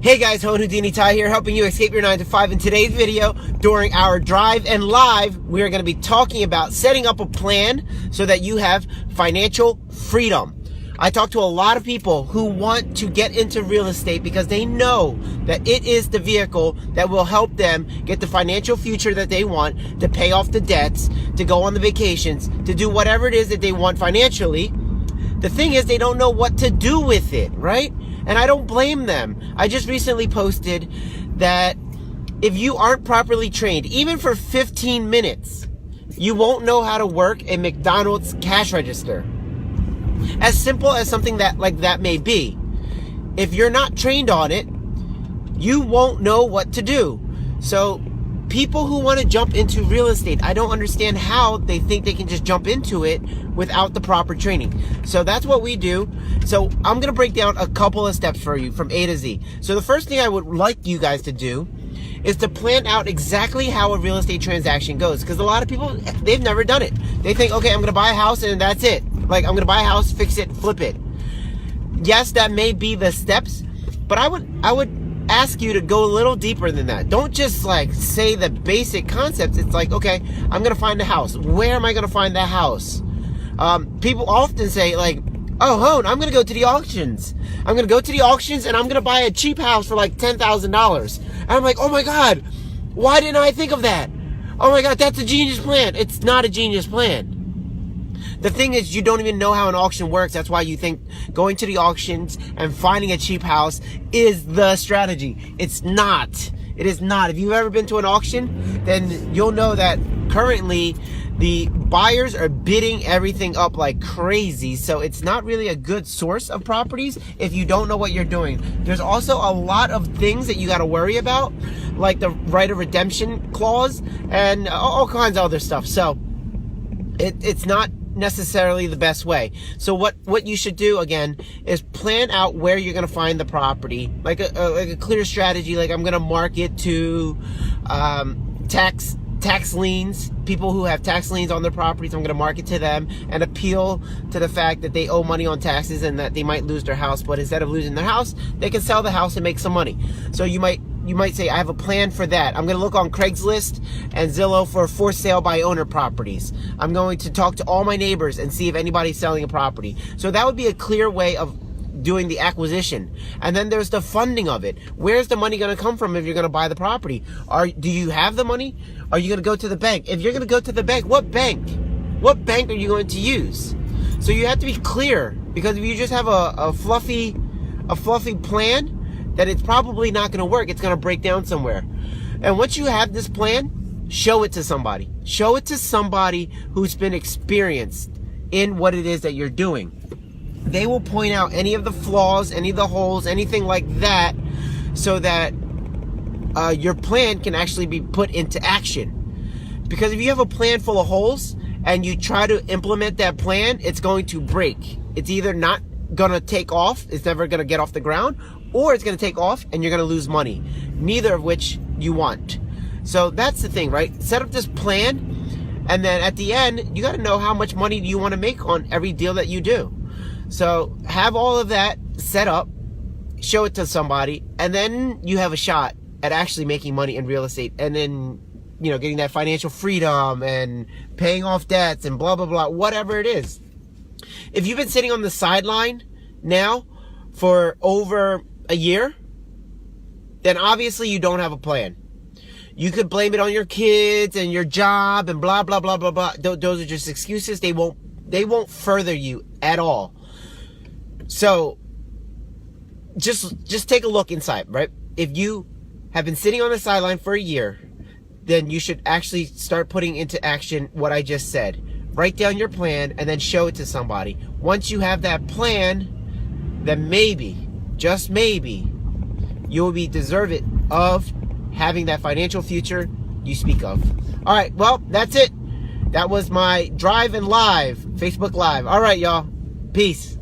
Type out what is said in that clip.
Hey guys, Hone Houdini Ty here, helping you escape your 9 to 5. In today's video, during our drive and live, we are going to be talking about setting up a plan so that you have financial freedom. I talk to a lot of people who want to get into real estate because they know that it is the vehicle that will help them get the financial future that they want, to pay off the debts, to go on the vacations, to do whatever it is that they want financially. The thing is, they don't know what to do with it, right? And I don't blame them. I just recently posted that if you aren't properly trained, even for 15 minutes, you won't know how to work a McDonald's cash register. As simple as something like that may be. If you're not trained on it, you won't know what to do. So people who want to jump into real estate, I don't understand how they think they can just jump into it without the proper training. So that's what we do. So I'm going to break down a couple of steps for you from A to Z. So the first thing I would like you guys to do is to plan out exactly how a real estate transaction goes. Because a lot of people, they've never done it. They think, okay, I'm going to buy a house and that's it. Like, I'm going to buy a house, fix it, flip it. Yes, that may be the steps, but I would ask you to go a little deeper than that. Don't just like say the basic concepts. It's like, okay, I'm going to find a house. Where am I going to find that house? People often say like, oh, Hone, I'm going to go to the auctions. I'm going to go to the auctions and I'm going to buy a cheap house for like $10,000. And I'm like, oh my God, why didn't I think of that? Oh my God, that's a genius plan. It's not a genius plan. The thing is, you don't even know how an auction works. That's why you think going to the auctions and finding a cheap house is the strategy. It's not. It is not. If you've ever been to an auction, then you'll know that currently the buyers are bidding everything up like crazy. So it's not really a good source of properties if you don't know what you're doing. There's also a lot of things that you got to worry about, like the right of redemption clause and all kinds of other stuff. So it's not necessarily the best way. So what you should do again is plan out where you're going to find the property, like a clear strategy. Like, I'm going to market to tax liens, people who have tax liens on their properties. I'm going to market to them and appeal to the fact that they owe money on taxes and that they might lose their house, but instead of losing their house, they can sell the house and make some money. So you might say, I have a plan for that. I'm going to look on Craigslist and Zillow for sale by owner properties. I'm going to talk to all my neighbors and see if anybody's selling a property. So that would be a clear way of doing the acquisition. And then there's the funding of it. Where's the money going to come from if you're going to buy the property? Do you have the money? Are you going to go to the bank? If you're going to go to the bank, what bank? What bank are you going to use? So you have to be clear, because if you just have a fluffy plan, that it's probably not going to work. It's going to break down somewhere. And once you have this plan, show it to somebody. Show it to somebody who's been experienced in what it is that you're doing. They will point out any of the flaws, any of the holes, anything like that, so that your plan can actually be put into action. Because if you have a plan full of holes and you try to implement that plan, it's going to break. It's either not going to take off, it's never going to get off the ground, or it's going to take off and you're going to lose money. Neither of which you want. So that's the thing, right? Set up this plan, and then at the end, you got to know how much money you want to make on every deal that you do. So have all of that set up, show it to somebody, and then you have a shot at actually making money in real estate, and then, you know, getting that financial freedom and paying off debts and blah, blah, blah, whatever it is. If you've been sitting on the sideline now for over a year, then obviously you don't have a plan. You could blame it on your kids and your job and blah, blah, blah, blah, blah. Those are just excuses. They won't further you at all. So just take a look inside, right? If you have been sitting on the sideline for a year, then you should actually start putting into action what I just said. Write down your plan and then show it to somebody. Once you have that plan, then maybe, just maybe, you will be deserving of having that financial future you speak of. All right, well, that's it. That was my Drive and Live, Facebook Live. All right, y'all. Peace.